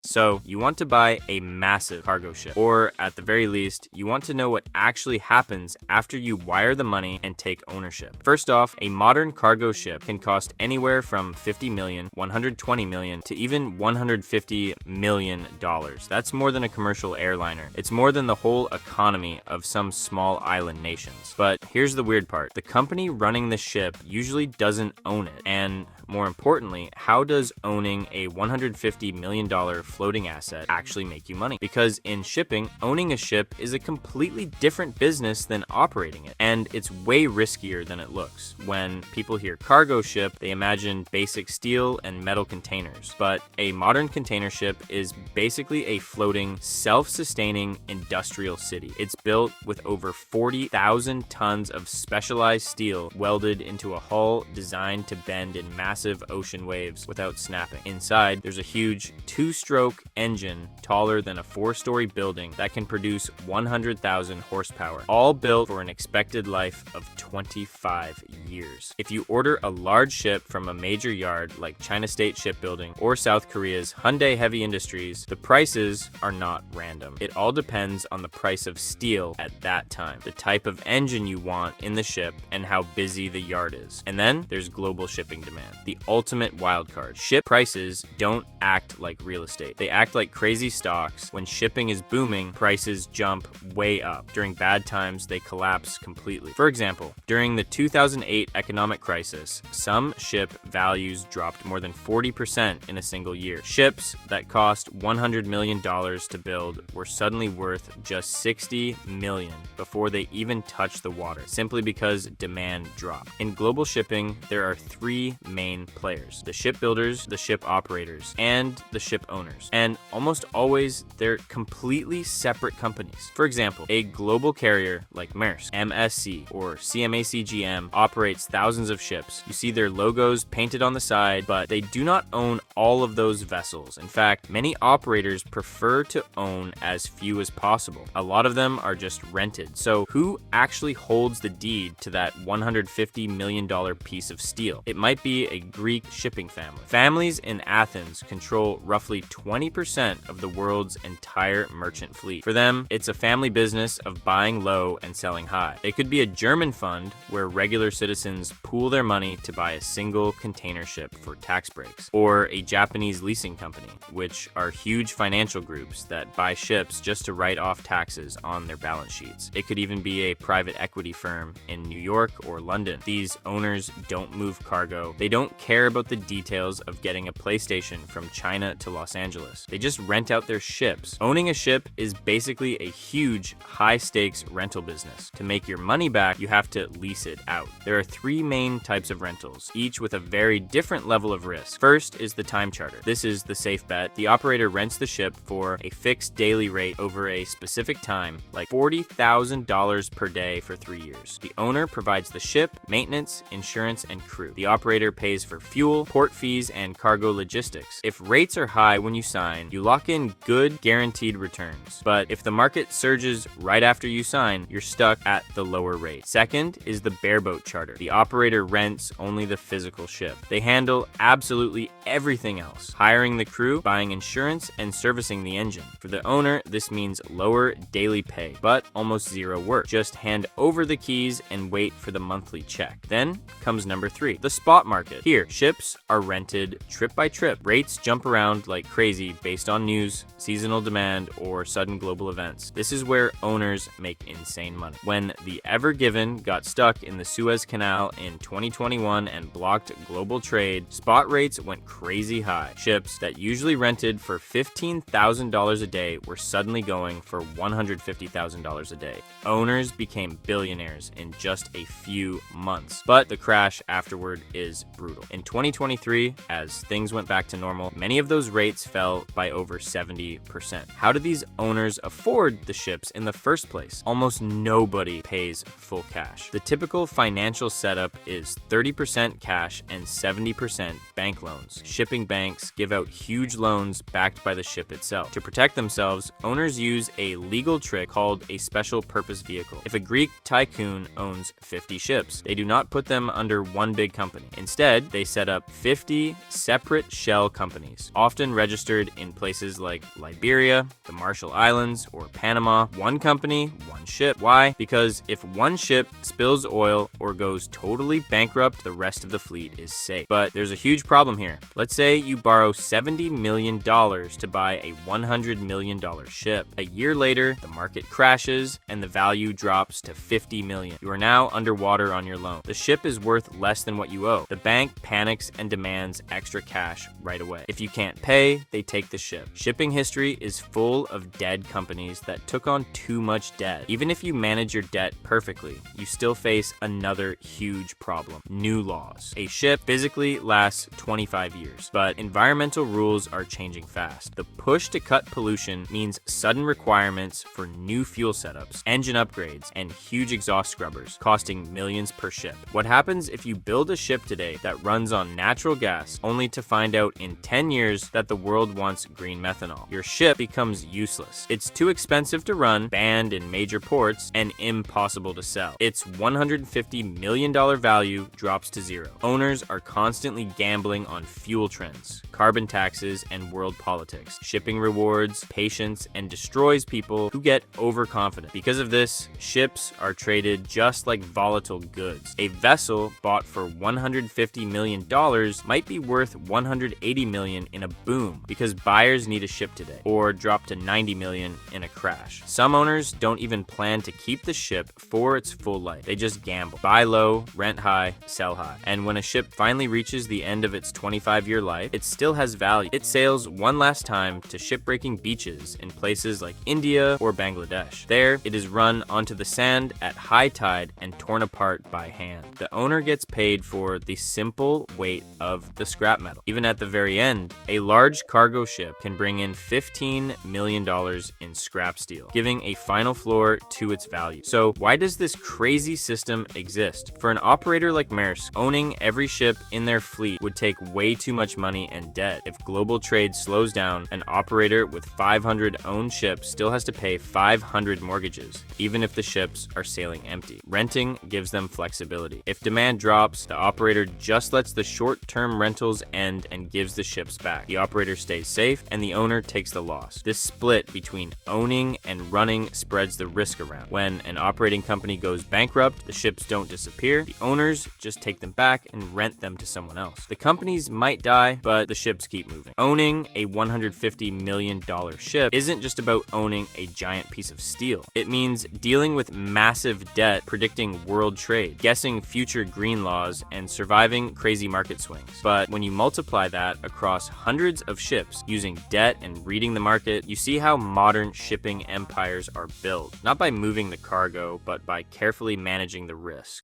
So you want to buy a massive cargo ship, or at the very least, you want to know what actually happens after you wire the money and take ownership. First off, a modern cargo ship can cost anywhere from $50 million, $120 million, to even $150 million. That's more than a commercial airliner. It's more than the whole economy of some small island nations. But here's the weird part. The company running the ship usually doesn't own it, and more importantly, how does owning a $150 million floating asset actually make you money? Because in shipping, owning a ship is a completely different business than operating it, and it's way riskier than it looks. When people hear cargo ship, they imagine basic steel and metal containers, but a modern container ship is basically a floating, self-sustaining industrial city. It's built with over 40,000 tons of specialized steel welded into a hull designed to bend in massive ocean waves without snapping. Inside, there's a huge two-stroke engine taller than a 4-story building that can produce 100,000 horsepower, all built for an expected life of 25 years. If you order a large ship from a major yard like China State Shipbuilding or South Korea's Hyundai Heavy Industries, the prices are not random. It all depends on the price of steel at that time, the type of engine you want in the ship, and how busy the yard is. And then there's global shipping demand, the ultimate wildcard. Ship prices don't act like real estate. They act like crazy stocks. When shipping is booming, prices jump way up. During bad times, they collapse completely. For example, during the 2008 economic crisis, some ship values dropped more than 40% in a single year. Ships that cost $100 million to build were suddenly worth just $60 million before they even touched the water, simply because demand dropped. In global shipping, there are three main players: the shipbuilders, the ship operators, and the ship owners. And almost always, they're completely separate companies. For example, a global carrier like Maersk, MSC, or CMACGM operates thousands of ships. You see their logos painted on the side, but they do not own all of those vessels. In fact, many operators prefer to own as few as possible. A lot of them are just rented. So who actually holds the deed to that $150 million piece of steel? It might be a Greek shipping family. Families in Athens control roughly 20% of the world's entire merchant fleet. For them, it's a family business of buying low and selling high. It could be a German fund where regular citizens pool their money to buy a single container ship for tax breaks, or a Japanese leasing company, which are huge financial groups that buy ships just to write off taxes on their balance sheets. It could even be a private equity firm in New York or London. These owners don't move cargo. They don't care about the details of getting a PlayStation from China to Los Angeles. They just rent out their ships. Owning a ship is basically a huge, high-stakes rental business. To make your money back, you have to lease it out. There are three main types of rentals, each with a very different level of risk. First is the time charter. This is the safe bet. The operator rents the ship for a fixed daily rate over a specific time, like $40,000 per day for 3 years. The owner provides the ship, maintenance, insurance, and crew. The operator pays for fuel, port fees, and cargo logistics. If rates are high when you sign, you lock in good, guaranteed returns. But if the market surges right after you sign, you're stuck at the lower rate. Second is the bareboat charter. The operator rents only the physical ship. They handle absolutely everything else: hiring the crew, buying insurance, and servicing the engine. For the owner, this means lower daily pay, but almost zero work. Just hand over the keys and wait for the monthly check. Then comes number 3, the spot market. Here, ships are rented trip by trip. Rates jump around like crazy based on news, seasonal demand, or sudden global events. This is where owners make insane money. When the Ever Given got stuck in the Suez Canal in 2021 and blocked global trade, spot rates went crazy high. Ships that usually rented for $15,000 a day were suddenly going for $150,000 a day. Owners became billionaires in just a few months, but the crash afterward is brutal. In 2023, as things went back to normal, many of those rates fell by over 70%. How do these owners afford the ships in the first place? Almost nobody pays full cash. The typical financial setup is 30% cash and 70% bank loans. Shipping banks give out huge loans backed by the ship itself. To protect themselves, owners use a legal trick called a special purpose vehicle. If a Greek tycoon owns 50 ships, they do not put them under one big company. Instead, they set up 50 separate shell companies, often registered in places like Liberia, the Marshall Islands, or Panama. One company, one ship. Why? Because if one ship spills oil or goes totally bankrupt, the rest of the fleet is safe. But there's a huge problem here. Let's say you borrow $70 million to buy a $100 million ship. A year later, the market crashes and the value drops to $50 million. You are now underwater on your loan. The ship is worth less than what you owe. The bank panics and demands extra cash right away. If you can't pay, they take the ship. Shipping history is full of dead companies that took on too much debt. Even if you manage your debt perfectly, you still face another huge problem: new laws. A ship physically lasts 25 years, but environmental rules are changing fast. The push to cut pollution means sudden requirements for new fuel setups, engine upgrades, and huge exhaust scrubbers, costing millions per ship. What happens if you build a ship today that runs on natural gas, only to find out in 10 years that the world wants green methanol? Your ship becomes useless. It's too expensive to run, banned in major ports, and impossible to sell. Its $150 million value drops to zero. Owners are constantly gambling on fuel trends, carbon taxes, and world politics. Shipping rewards patience and destroys people who get overconfident. Because of this, ships are traded just like volatile goods. A vessel bought for $150 million might be worth $180 million in a boom because buyers need a ship today, or drop to $90 million in a crash. Some owners don't even plan to keep the ship for its full life. They just gamble. Buy low, rent high, sell high. And when a ship finally reaches the end of its 25-year life, it still has value. It sails one last time to shipbreaking beaches in places like India or Bangladesh. There, it is run onto the sand at high tide and torn apart by hand. The owner gets paid for the simple weight of the scrap metal. Even at the very end, a large cargo ship can bring in $15 million in scrap steel, giving a final floor to its value. So why does this crazy system exist? For an operator like Maersk, owning every ship in their fleet would take way too much money and debt. If global trade slows down, an operator with 500 owned ships still has to pay 500 mortgages, even if the ships are sailing empty. Renting gives them flexibility. If demand drops, the operator just lets the short-term rentals end and gives the ships back. The operator stays safe and the owner takes the loss. This split between owning and running spreads the risk around. When an operating company goes bankrupt, the ships don't disappear. The owners just take them back and rent them to someone else. The companies might die, but the ships keep moving. Owning a $150 million ship isn't just about owning a giant piece of steel. It means dealing with massive debt, predicting world trade, guessing future green laws, and surviving crazy market swings. But when you multiply that across hundreds of ships using debt and reading the market, you see how modern shipping empires are built, not by moving the cargo, but by carefully managing the risk.